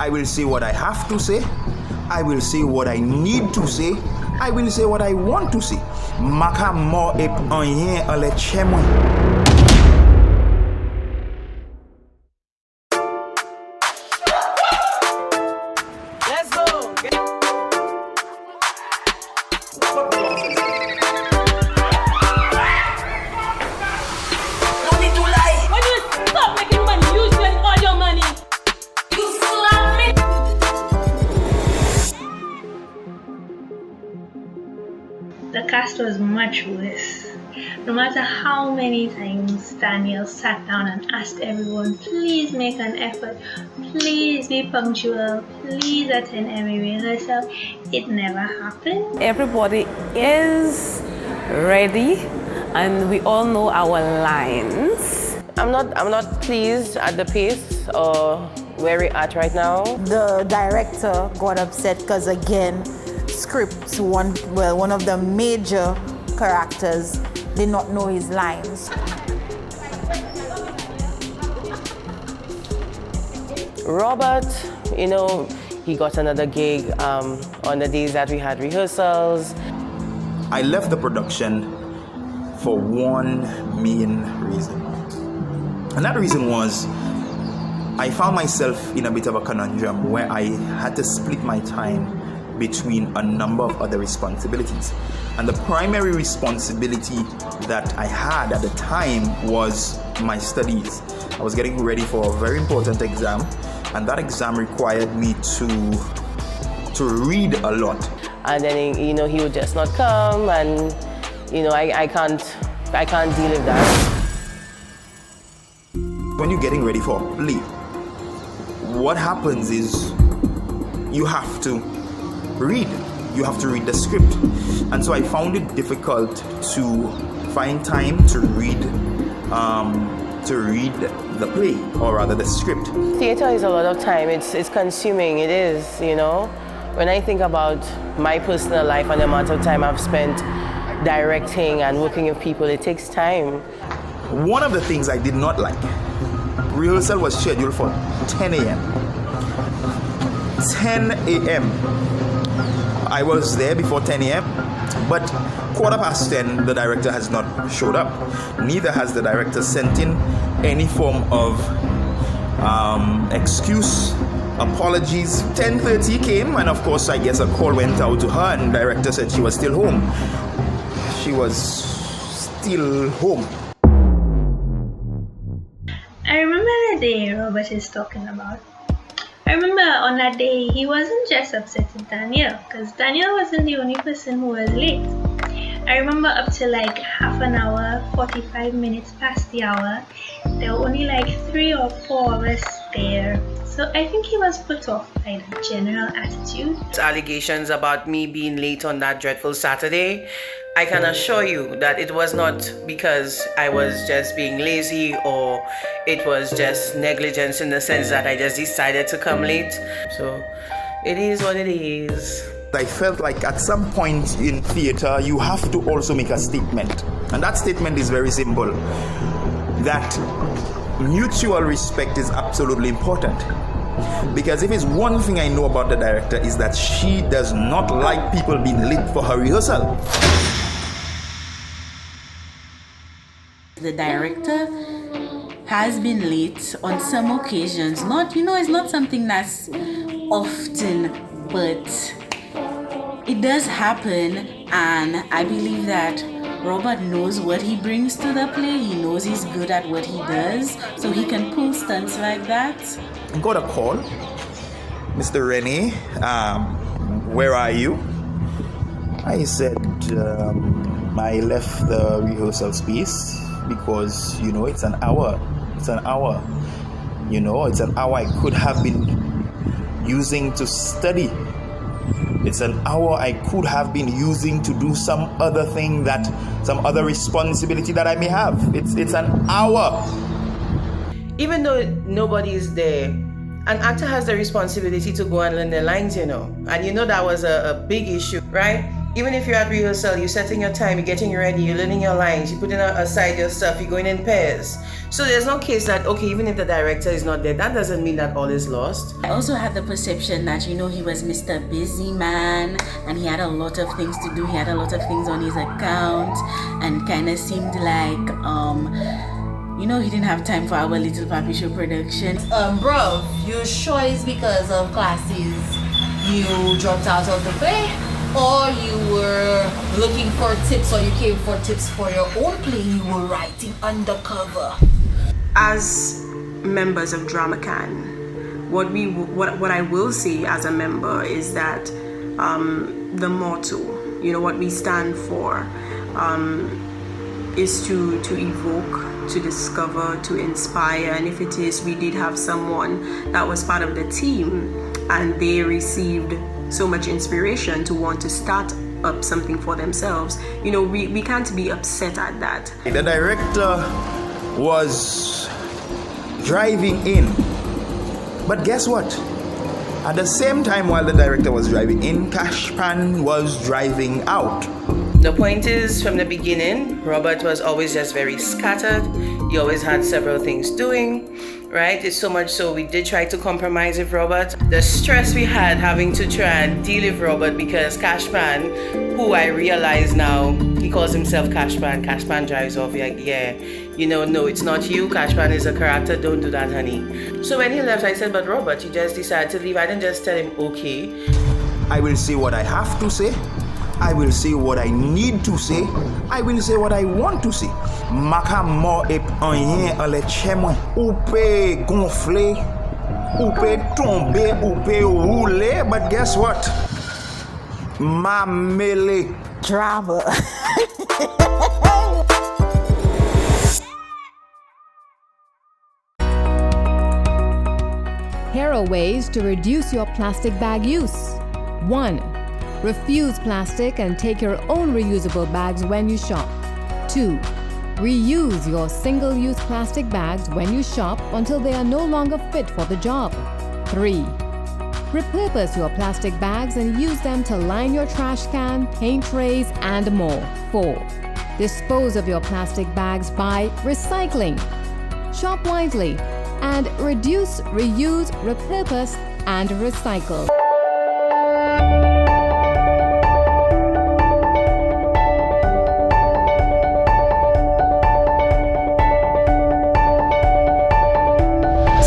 I will say what I have to say. I will say what I need to say. I will say what I want to say. Maka mo ep anye ale chemwe. The cast was much worse. No matter how many times Daniel sat down and asked everyone, please make an effort, please be punctual, please attend every rehearsal, it never happened. Everybody is ready and we all know our lines. I'm not pleased at the pace or where we're at right now. The director got upset because again, scripts, one of the major characters did not know his lines. Robert, he got another gig on the days that we had rehearsals. I left the production for one main reason. And that reason was I found myself in a bit of a conundrum where I had to split my time between a number of other responsibilities. And the primary responsibility that I had at the time was my studies. I was getting ready for a very important exam, and that exam required me to read a lot. And then he would just not come, and I can't deal with that. When you're getting ready for a play, what happens is you have to read. You have to read the script. And so I found it difficult to find time to read the play, or rather the script. Theater is a lot of time. It's consuming. It is, When I think about my personal life and the amount of time I've spent directing and working with people, it takes time. One of the things I did not like, rehearsal was scheduled for 10 a.m. 10 a.m. I was there before 10 a.m. but 10:15, the director has not showed up. Neither has the director sent in any form of excuse, apologies. 10:30 came, and of course I guess a call went out to her, and the director said she was still home. She was still home. I remember the day Robert is talking about. I remember on that day, he wasn't just upset with Daniel, because Daniel wasn't the only person who was late. I remember up to like half an hour, 45 minutes past the hour, there were only like 3 or 4 of us there. So I think he was put off by the general attitude. Allegations about me being late on that dreadful Saturday, I can assure you that it was not because I was just being lazy or it was just negligence in the sense that I just decided to come late. So it is what it is. I felt like at some point in theater, you have to also make a statement. And that statement is very simple. That mutual respect is absolutely important. Because if it's one thing I know about the director is that she does not like people being late for her rehearsal. The director has been late on some occasions. It's not something that's often, but it does happen, and I believe that Robert knows what he brings to the play. He knows he's good at what he does, so he can pull stunts like that. I got a call. Mr. Rennie, where are you? I said, I left the rehearsal space because, it's an hour. It's an hour. It's an hour I could have been using to study. It's an hour I could have been using to do some other thing, some other responsibility that I may have. It's an hour. Even though nobody is there, an actor has the responsibility to go and learn their lines, and that was a big issue, right? Even if you're at rehearsal, you're setting your time, you're getting ready, you're learning your lines, you're putting aside your stuff, you're going in pairs. So there's no case that, okay, even if the director is not there, that doesn't mean that all is lost. I also had the perception that, he was Mr. Busy Man and he had a lot of things to do. He had a lot of things on his account and kind of seemed like, he didn't have time for our Little Papi Show production. Bro, you sure it's because of classes you dropped out of the play? Or you were looking for tips, or you came for tips for your own play you were writing undercover? As members of Dramacan, what I will say as a member is that the motto, what we stand for, is to evoke, to discover, to inspire. And if it is, we did have someone that was part of the team and they received so much inspiration to want to start up something for themselves. We can't be upset at that. The director was driving in, but guess what? At the same time while the director was driving in, Cashpan was driving out. The point is, from the beginning, Robert was always just very scattered. He always had several things doing, right? It's so much so we did try to compromise with Robert. The stress we had having to try and deal with Robert, because Cashpan, who I realize now, he calls himself Cashpan. Cashpan drives off. You're like, no, it's not you. Cashpan is a character. Don't do that, honey. So when he left, I said, but Robert, you just decided to leave. I didn't just tell him, okay. I will say what I have to say. I will say what I need to say. I will say what I want to say. Maka mo ep anyen ale chemon. Ou pe gonfler, ou pe tomber, ou pe rouler. But guess what? Ma mele. Drama. Here are ways to reduce your plastic bag use. 1. Refuse plastic and take your own reusable bags when you shop. 2. Reuse your single-use plastic bags when you shop until they are no longer fit for the job. 3. Repurpose your plastic bags and use them to line your trash can, paint trays, and more. 4. Dispose of your plastic bags by recycling. Shop wisely and reduce, reuse, repurpose, and recycle.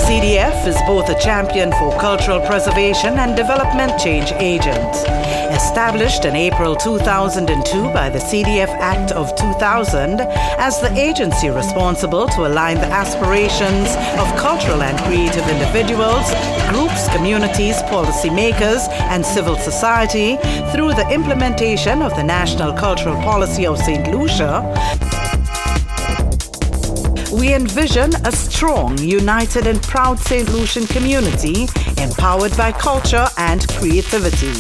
CDF is both a champion for cultural preservation and development change agent. Established in April 2002 by the CDF Act of 2000 as the agency responsible to align the aspirations of cultural and creative individuals, groups, communities, policymakers, and civil society through the implementation of the National Cultural Policy of St. Lucia, we envision a strong, united and proud St. Lucian community empowered by culture and creativity.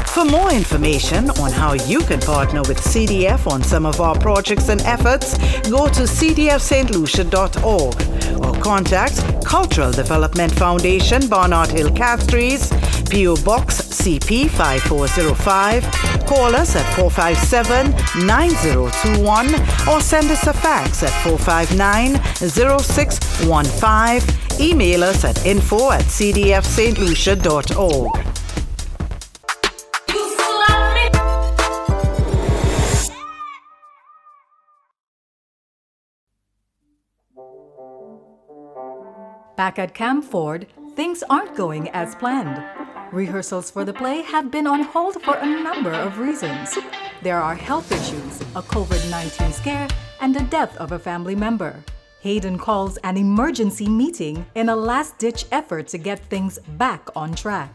For more information on how you can partner with CDF on some of our projects and efforts, go to cdfstlucia.org or contact Cultural Development Foundation, Barnard Hill Castries, PO Box CP 5405, call us at 457-9021 or send us a fax at 459-0615, email us at info@cdfstlucia.org. Back at Camp Ford, things aren't going as planned. Rehearsals for the play have been on hold for a number of reasons. There are health issues, a COVID-19 scare, and the death of a family member. Hayden calls an emergency meeting in a last-ditch effort to get things back on track.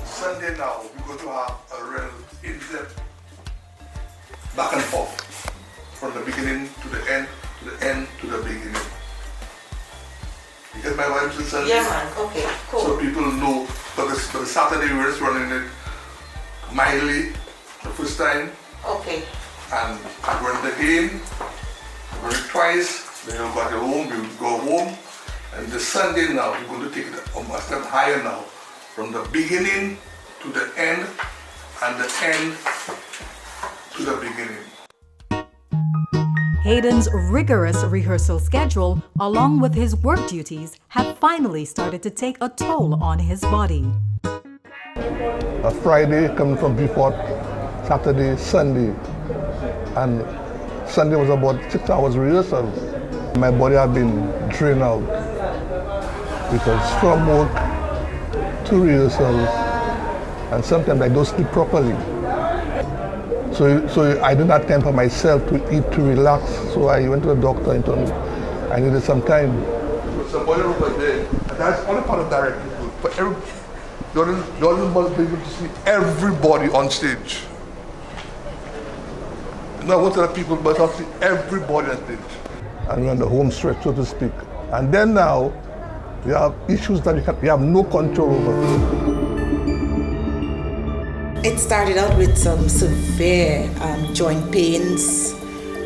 Sunday now, we're going to have a real in-depth back and forth from the beginning to the end, to the end to the beginning. You get my wife to Sunday? Yeah, man. Okay, cool. So people know, for the Saturday we're just running it mildly, the first time. Okay. And I run it again, I run it twice, then you go to home, you go home. And the Sunday now, we're going to take it a step higher now. From the beginning to the end, and the end to the beginning. Hayden's rigorous rehearsal schedule, along with his work duties, have finally started to take a toll on his body. A Friday coming from before Saturday, Sunday, and Sunday was about 6 hours rehearsal. My body had been drained out because from work to rehearsals, and sometimes I don't sleep properly. So I didn't have time for myself to eat, to relax. So I went to the doctor and told me I needed some time. Somebody over there, and that's all part of directing. For every, the audience must be able to see everybody on stage. Not what other people, but to see everybody on stage. And we're on the home stretch, so to speak. And then now, we have issues that we have no control over. It started out with some severe joint pains,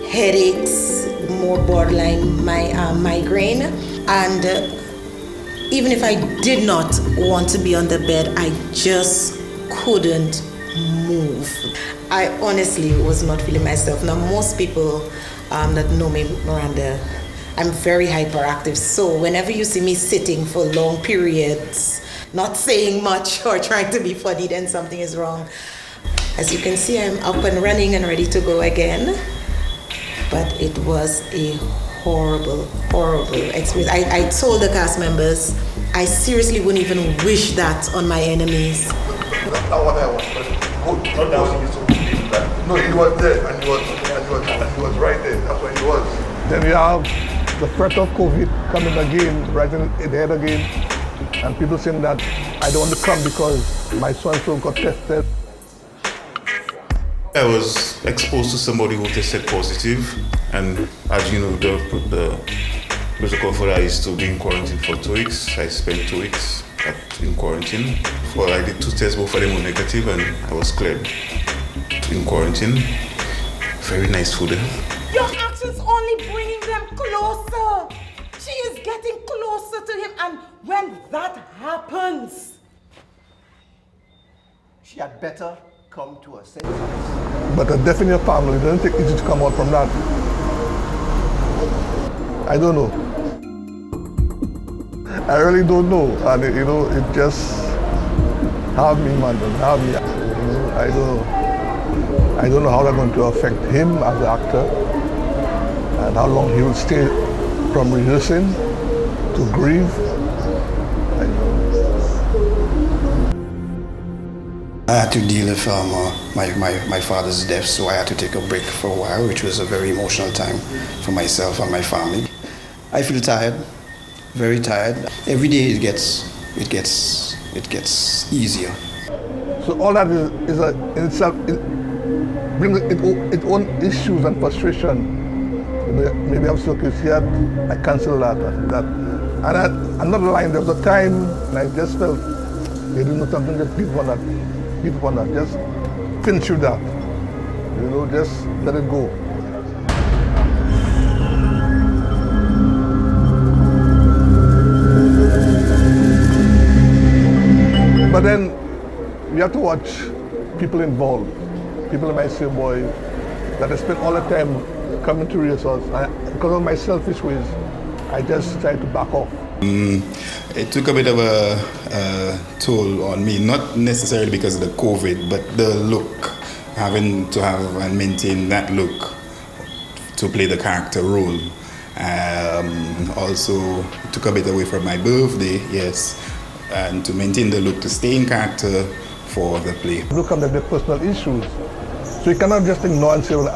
headaches, more borderline migraine, and even if I did not want to be on the bed, I just couldn't move. I honestly was not feeling myself. Now, most people that know me, Miranda, I'm very hyperactive, so whenever you see me sitting for long periods, not saying much or trying to be funny, then something is wrong. As you can see, I'm up and running and ready to go again. But it was a horrible, horrible experience. I told the cast members, I seriously wouldn't even wish that on my enemies. That's not what I want. No, he was there, and he was right there. That's where he was. Then we have the threat of COVID coming again, right in the head again. And people saying that I don't want to come because my so-and-so got tested. I was exposed to somebody who tested positive, and as you know, the protocol for that is to be in quarantine for 2 weeks. I spent 2 weeks in quarantine. I did 2 tests, both of them were negative, and I was cleared in quarantine. Very nice food. Your actions only bringing them closer. She is getting closer to him, and when that happens, she had better come to her senses. But a death in your family doesn't take easy to come out from that. I don't know. I really don't know, and it just have me, man. Have me. I don't know how that's going to affect him as an actor, and how long he will stay from rehearsing to grieve. I had to deal with my father's death, so I had to take a break for a while, which was a very emotional time for myself and my family. I feel tired, very tired. Every day it gets easier. So all that is in itself, it brings its own issues and frustration. Maybe I'm so scared, I cancel that. And I'm not lying, there was a time and I just felt they didn't know something, just people on that, just finish with that. Just let it go. But then you have to watch people involved, people in my same boy, that I spend all the time coming to rehearsals. Because of my selfish ways, I just try to back off. It took a bit of a toll on me, not necessarily because of the COVID, but the look, having to have and maintain that look to play the character role. Also, it took a bit away from my birthday, yes, and to maintain the look, to stay in character for the play. Look at the personal issues. So you cannot just ignore and say, well,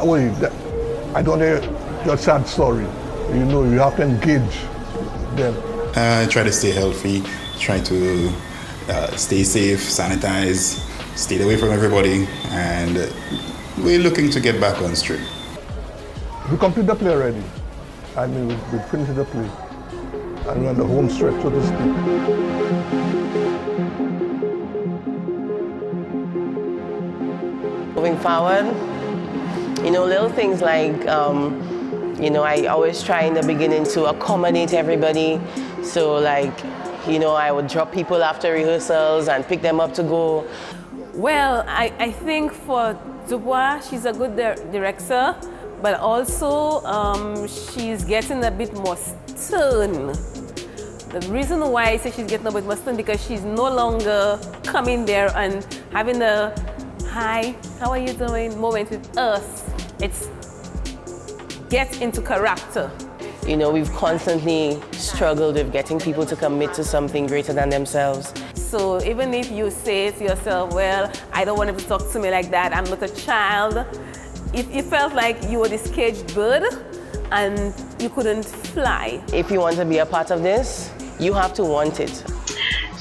I don't hear your sad story. You have to engage them. I try to stay healthy, try to stay safe, sanitize, stay away from everybody, and we're looking to get back on stream. We complete the play already. We finished the play. And we're on the home stretch, so to speak. Moving forward, little things like, I always try in the beginning to accommodate everybody. So I would drop people after rehearsals and pick them up to go. Well, I think for Dubois, she's a good director, but also she's getting a bit more stern. The reason why I say she's getting a bit more stern because she's no longer coming there and having a hi, how are you doing moment with us. It's get into character. You know, we've constantly struggled with getting people to commit to something greater than themselves. So even if you say to yourself, well, I don't want him to talk to me like that, I'm not a child, if you felt like you were this caged bird and you couldn't fly. If you want to be a part of this, you have to want it.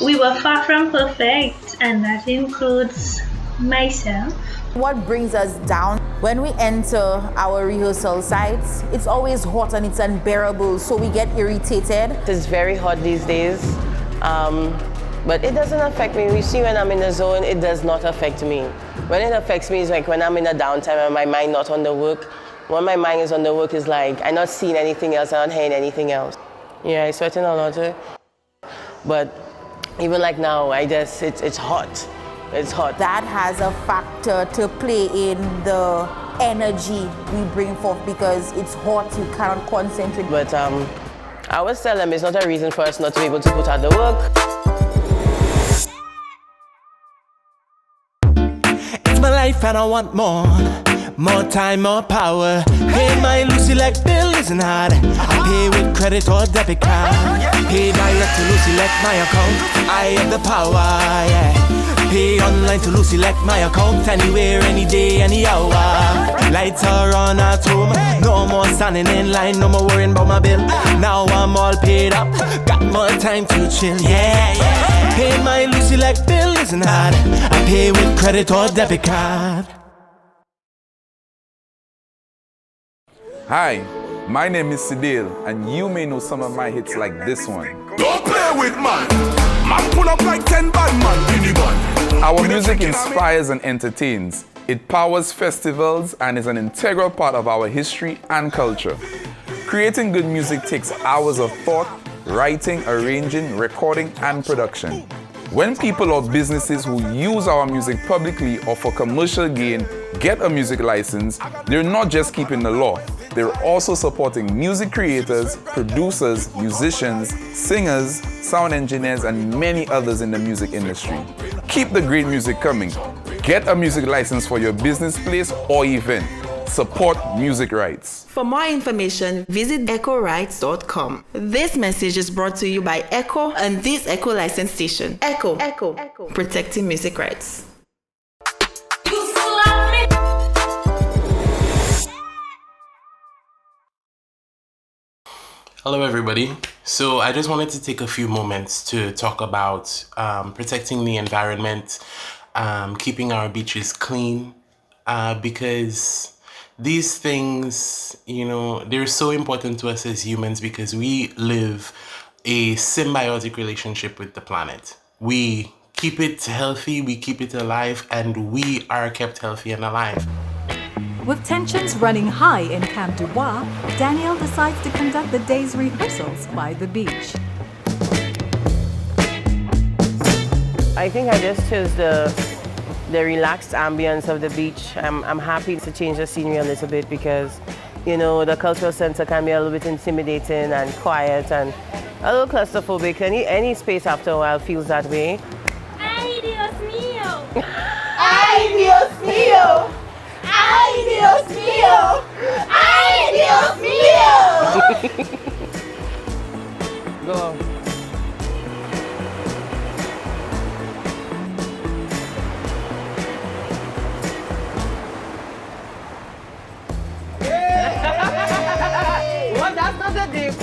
We were far from perfect, and that includes myself. What brings us down when we enter our rehearsal sites, it's always hot and it's unbearable, so we get irritated. It's very hot these days, but it doesn't affect me. You see, when I'm in the zone, it does not affect me. When it affects me is like when I'm in a downtime and my mind not on the work. When my mind is on the work, is like I'm not seeing anything else, I'm not hearing anything else. Yeah, I'm sweating a lot, but even like now, it's hot. It's hot. That has a factor to play in the energy we bring forth because it's hot, you cannot concentrate. But I always tell them it's not a reason for us not to be able to put out the work. It's my life and I want more. More time, more power. Pay my Lucy like bill isn't hard. I pay with credit or debit card. Pay direct to Lucy like my account. I have the power, yeah. Pay online to Lucy like my account. Anywhere, any day, any hour. Lights are on at home. No more standing in line, no more worrying about my bill. Now I'm all paid up. Got more time to chill, yeah, yeah. Pay my Lucy like bill isn't hard. I pay with credit or debit card. Hi, my name is Sidil, and you may know some of my hits like this one. Don't play with man. Man pull up like 10 bad man in the band. Our music inspires and entertains. It powers festivals and is an integral part of our history and culture. Creating good music takes hours of thought, writing, arranging, recording, and production. When people or businesses who use our music publicly or for commercial gain get a music license, they're not just keeping the law, they're also supporting music creators, producers, musicians, singers, sound engineers, and many others in the music industry. Keep the great music coming. Get a music license for your business place or event. Support music rights. For more information, visit echorights.com. This message is brought to you by Echo and this Echo license station. Echo. Protecting music rights. Hello everybody. So I just wanted to take a few moments to talk about protecting the environment, keeping our beaches clean, because these things, they're so important to us as humans because we live a symbiotic relationship with the planet. We keep it healthy, we keep it alive, and we are kept healthy and alive. With tensions running high in Camp Dubois, Daniel decides to conduct the day's rehearsals by the beach. I think I just chose the relaxed ambience of the beach. I'm happy to change the scenery a little bit because, the cultural center can be a little bit intimidating and quiet and a little claustrophobic. Any space after a while feels that way. ¡Ay, Dios mío! ¡Ay, Dios mío! ¡Ay, Dios mío! ¡Ay, Dios mío! Go. Well, that's not that deep.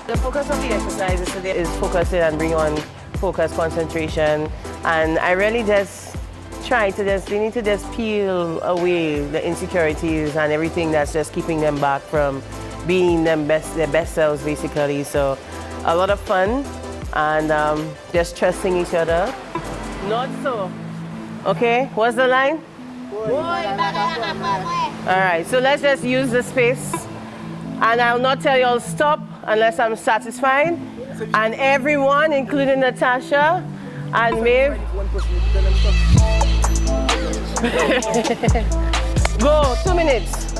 The focus of the exercises today is focusing and bring on focus, concentration, and I really just they need to just peel away the insecurities and everything that's just keeping them back from being their best selves, basically. So a lot of fun and just trusting each other. Not so. Okay, what's the line? Alright, so let's just use the space. And I'll not tell you all stop unless I'm satisfied. And everyone, including Natasha and Maeve. Go, 2 minutes.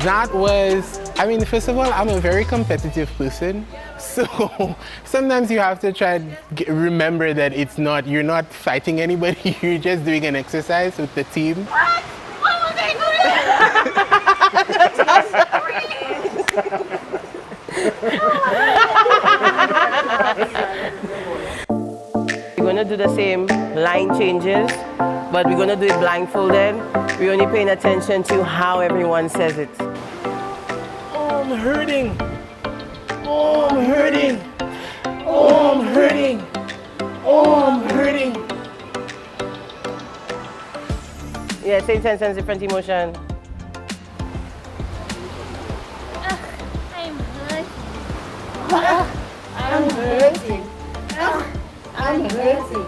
That was, I mean, first of all, I'm a very competitive person. So sometimes you have to try and remember that it's not, you're not fighting anybody, you're just doing an exercise with the team. What? Why would they We're going to do the same line changes, but we're going to do it blindfolded. We're only paying attention to how everyone says it. Oh, I'm hurting. Oh, I'm hurting. Oh, I'm hurting. Oh, I'm hurting. Yeah, same sentence, different emotion. I'm hurting. I'm hurting. I'm hurting.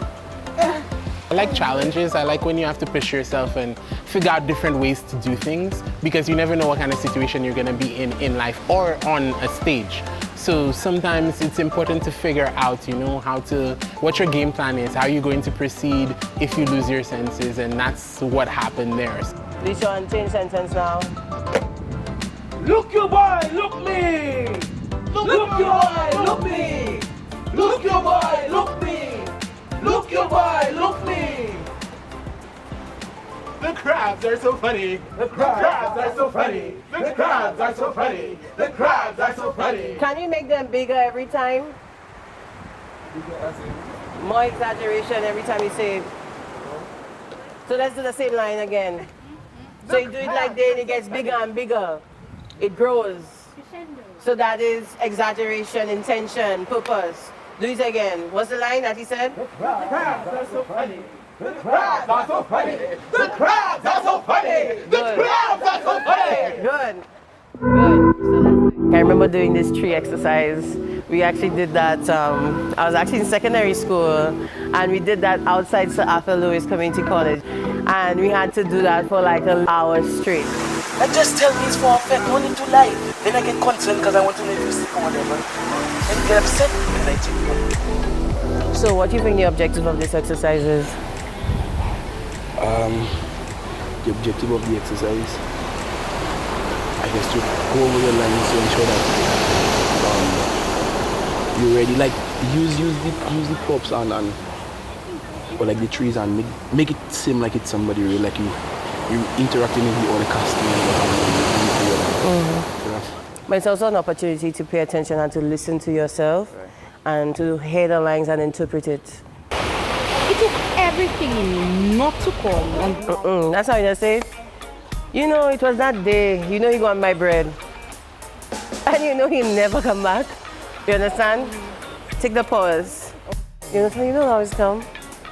I like challenges. I like when you have to push yourself and figure out different ways to do things, because you never know what kind of situation you're going to be in life or on a stage. So sometimes it's important to figure out, you know, what your game plan is, how you're going to proceed if you lose your senses, and that's what happened there. Lisa, change sentence now. Look your boy, look me. Look your boy, look me. Look your boy, look me. Look your boy, look me. The crabs are so funny. The crabs are so funny. The crabs are so funny. The crabs are so funny. Can you make them bigger every time? More exaggeration every time you say it. So let's do the same line again. So you do it like that, it gets bigger and bigger. It grows. So that is exaggeration, intention, purpose. Do it again. What's the line that he said? The crabs are so funny. The crabs are so funny. The crabs are so funny. The crabs are so funny. Good. Good. I remember doing this tree exercise. We actually did that. I was actually in secondary school, and we did that outside Sir Arthur Lewis Community College. And we had to do that for like an hour straight. And just tell me it's for effect, no need to lie. Then I get concerned because I want to know if you're sick or whatever. And get upset because I take you. So what do you think the objective of this exercise is? The objective of the exercise, I guess, to go over your lines to ensure that you're ready. Like use the props and or like the trees and make it seem like it's somebody real, like you interacting with the other customers. But it's also an opportunity to pay attention and to listen to yourself, and to hear the lines and interpret it. It took everything in you not to call me. That's how you just say it. You know, it was that day. You know, he got my bread. And you know he'll never come back. You understand? Take the pause. You understand? You don't always come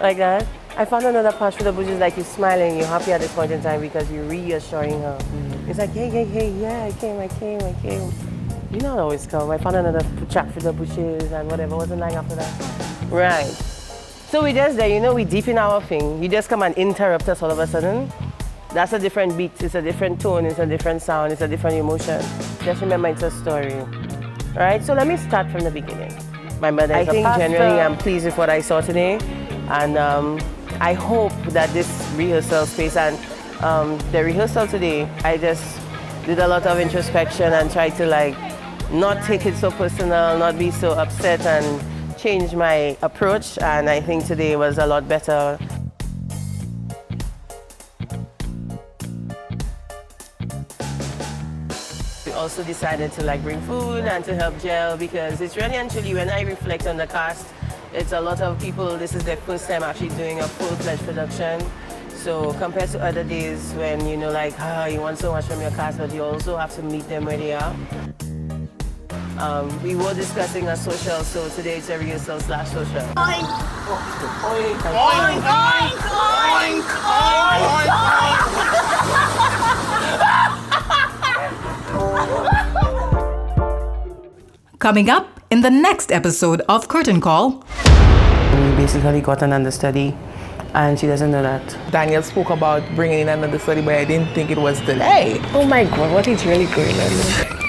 like that. I found another patch for the bushes, like you're smiling, you're happy at this point in time because you're reassuring her. It's like, hey, yeah, I came. You don't always come. I found another track for the bushes and whatever. Wasn't long after that. Right. So we just there, you know, we deep in our thing. You just come and interrupt us all of a sudden. That's a different beat, it's a different tone, it's a different sound, it's a different emotion. Just remember it's a story. Alright, so let me start from the beginning. My mother is a pastor. I think generally I'm pleased with what I saw today. And I hope that this rehearsal space and the rehearsal today, I just did a lot of introspection and tried to like not take it so personal, not be so upset, and change my approach. And I think today was a lot better. We also decided to like bring food and to help gel, because it's really and truly, when I reflect on the cast, it's a lot of people, this is their first time actually doing a full-fledged production. So compared to other days when, you know, like, you want so much from your cast, but you also have to meet them where they are. We were discussing a social, so today it's a rehearsal / social. Oink. Oink. Oink. Oink. Oink. Coming up in the next episode of Curtain Call. We basically got an understudy, and she doesn't know that. Daniel spoke about bringing in another study, but I didn't think it was today. Oh my God, what is really going on?